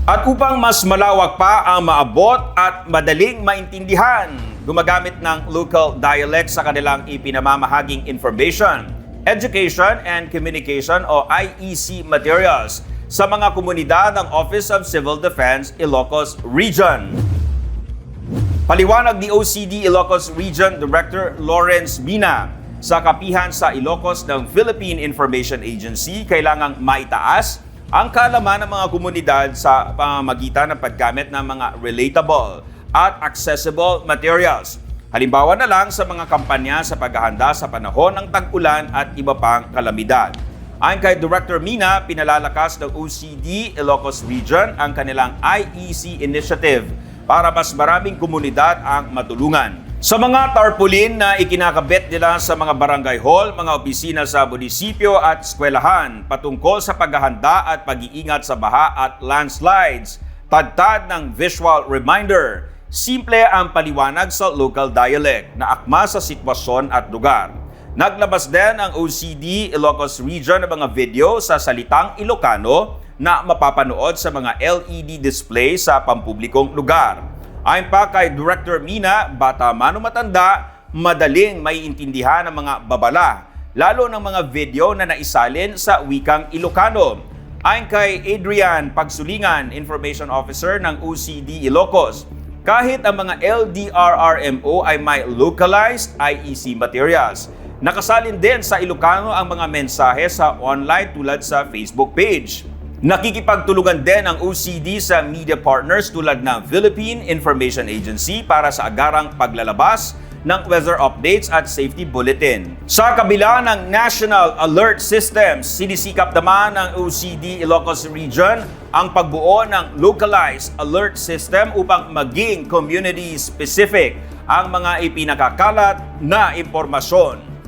At upang mas malawak pa ang maabot at madaling maintindihan, gumagamit ng local dialect sa kanilang ipinamamahaging information, education and communication o IEC materials sa mga komunidad ng Office of Civil Defense Ilocos Region. Paliwanag ni OCD Ilocos Region Director Lawrence Mina, sa kapihan sa Ilocos ng Philippine Information Agency, kailangang maitaas ang kaalaman ng mga komunidad sa pamamagitan ng paggamit ng mga relatable at accessible materials. Halimbawa na lang sa mga kampanya sa paghahanda sa panahon ng tag-ulan at iba pang kalamidad. Ayon kay Director Mina, pinalalakas ng OCD Ilocos Region ang kanilang IEC initiative para mas maraming komunidad ang matulungan. Sa mga tarpaulin na ikinakabit nila sa mga barangay hall, mga opisina sa munisipyo at eskwelahan patungkol sa paghahanda at pag-iingat sa baha at landslides, tadtad ng visual reminder, simple ang paliwanag sa local dialect na akma sa sitwasyon at lugar. Naglabas din ang OCD Ilocos Region ng mga video sa salitang Ilocano na mapapanood sa mga LED display sa pampublikong lugar. Ayon pa kay Director Mina, bata man o matanda, madaling maiintindihan ang mga babala, lalo ng mga video na naisalin sa wikang Ilocano. Ayon kay Adrian Pagsulingan, Information Officer ng OCD Ilocos, kahit ang mga LDRRMO ay may localized IEC materials, nakasalin din sa Ilocano ang mga mensahe sa online tulad sa Facebook page. Nakikipagtulungan din ang OCD sa media partners tulad ng Philippine Information Agency para sa agarang paglalabas ng weather updates at safety bulletin. Sa kabila ng National Alert System, sinisikap naman ng OCD Ilocos Region ang pagbuo ng localized alert system upang maging community-specific ang mga ipinakakalat na impormasyon.